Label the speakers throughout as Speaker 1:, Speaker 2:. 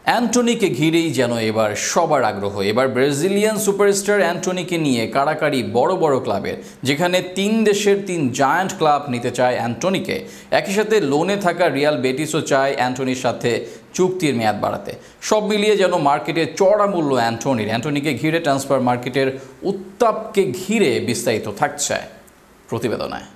Speaker 1: অ্যান্টনিকে ঘিরেই যেন এবার সবার আগ্রহ। এবার ব্রাজিলিয়ান সুপারস্টার অ্যান্টনিকে নিয়ে কাড়াকাড়ি বড় বড় ক্লাবের, যেখানে 3 দেশের 3 জায়ান্ট ক্লাব নিতে চায় অ্যান্টনিকে। একই সাথে লোনে থাকা রিয়াল বেটিসও চায় অ্যান্টনির সাথে চুক্তির মেয়াদ বাড়াতে। সব মিলিয়ে যেন মার্কেটে চড়া মূল্য অ্যান্টনিকে ঘিরে ট্রান্সফার মার্কেটের উত্তাপকে ঘিরে বিস্তারিত থাকছে প্রতিবেদনায়।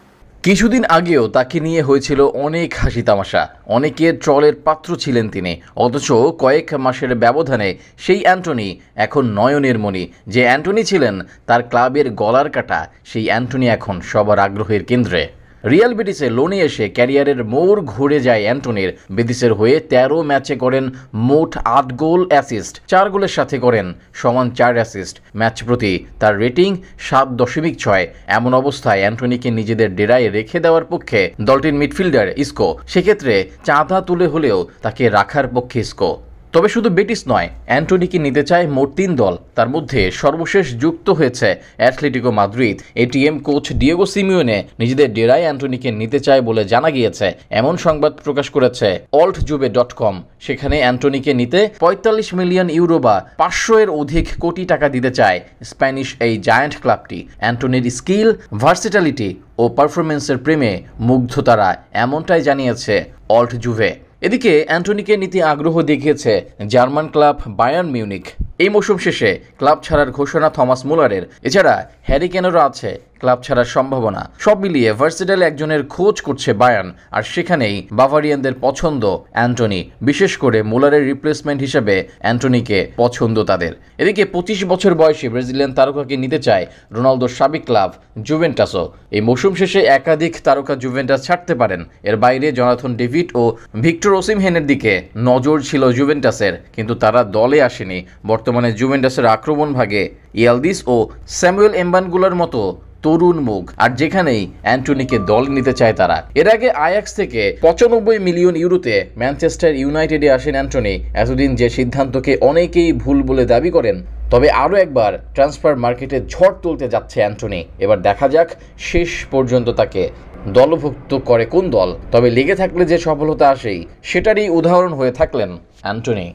Speaker 2: কিছুদিন আগেও তাকে নিয়ে হয়েছিল অনেক হাসি তামাশা, অনেকের ট্রলের পাত্র ছিলেন তিনি। অথচ কয়েক মাসের ব্যবধানে সেই অ্যান্টনি এখন নয়নের মণি। যে অ্যান্টনি ছিলেন তার ক্লাবের গলার কাটা, সেই অ্যান্টনি এখন সবার আগ্রহের কেন্দ্রে। রিয়াল বেটিসে লোনে এসে ক্যারিয়ারের মোড় ঘুরে যায় অ্যান্টনির। বেটিসের হয়ে 13 ম্যাচে করেন মোট 8 গোল, অ্যাসিস্ট 4 গোলের সাথে করেন সমান 4 অ্যাসিস্ট। ম্যাচ প্রতি তার রেটিং 7.6। এমন অবস্থায় অ্যান্টনিকে নিজেদের ডেরায় রেখে দেওয়ার পক্ষে দলটির মিডফিল্ডার ইস্কো। সেক্ষেত্রে চাঁদা তুলে হলেও তাকে রাখার পক্ষে ইস্কো। তবে শুধু বেটিস নয়, অ্যান্টনিকে নিতে চায় মোট 3 দল। তার মধ্যে সর্বশেষ যুক্ত হয়েছে Atletico Madrid. ATM coach Diego Simeone নিজেদের ডেরায় অ্যান্টনিকে নিতে চায় বলে জানা গিয়েছে। এমন সংবাদ প্রকাশ করেছে altjuve.com। সেখানে অ্যান্টনিকে নিতে 45 মিলিয়ন ইউরো বা 500 এর অধিক কোটি টাকা দিতে চায় স্প্যানিশ এই জায়ান্ট ক্লাবটি। অ্যান্টনির স্কিল, ভার্সেটালিটি ও পারফরমেন্সের প্রেমে মুগ্ধ তারা, এমনটাই জানিয়েছে altjuve। এদিকে অ্যান্টনিকে নিতে আগ্রহ দেখিয়েছে জার্মান ক্লাব বায়ার্ন মিউনিখ। এই মৌসুম শেষে ক্লাব ছাড়ার ঘোষণা থমাস মুলারের। এছাড়া হ্যারি কেনেরও আছে ক্লাব ছাড়ার সম্ভাবনা। সব মিলিয়ে ভার্সেটাইল একজনের খোঁজ করছে বায়ার্ন, আর সেখানেই বাভারিয়ানদের পছন্দ অ্যান্টনি। বিশেষ করে মুলারের রিপ্লেসমেন্ট হিসেবে অ্যান্টনিকে পছন্দ তাদের। এদিকে 25 বছর বয়সী ব্রাজিলিয়ান তারকাকে নিতে চায় রোনালদোর সাবেক ক্লাব জুভেন্টাসও। এই মৌসুম শেষে একাধিক তারকা জুভেন্টাস ছাড়তে পারেন। এর বাইরে জনাথন ডেভিড ও ভিক্টর ওসিমহেনের দিকে নজর ছিল জুভেন্টাসের, কিন্তু তারা দলে আসেনি। বর্তমানে জুভেন্টাসের আক্রমণ ভাগে ইয়ালদিস ও স্যামুয়েল এমবানগুলার মতো তরুণ মুখ, আর যেখানেই অ্যান্টনিকে দল নিতে চায় তারা। এর আগে আয়াক্স থেকে 95 মিলিয়ন ইউরোতে ম্যানচেস্টার ইউনাইটেডে আসেন অ্যান্টনি। এতদিন যে সিদ্ধান্তকে অনেকেই ভুল বলে দাবি করেন, তবে আরও একবার ট্রান্সফার মার্কেটে ঝড় তুলতে যাচ্ছে অ্যান্টনি। এবার দেখা যাক শেষ পর্যন্ত তাকে দলভুক্ত করে কোন দল। তবে লেগে থাকলে যে সফলতা আসেই, সেটারই উদাহরণ হয়ে থাকলেন অ্যান্টনি।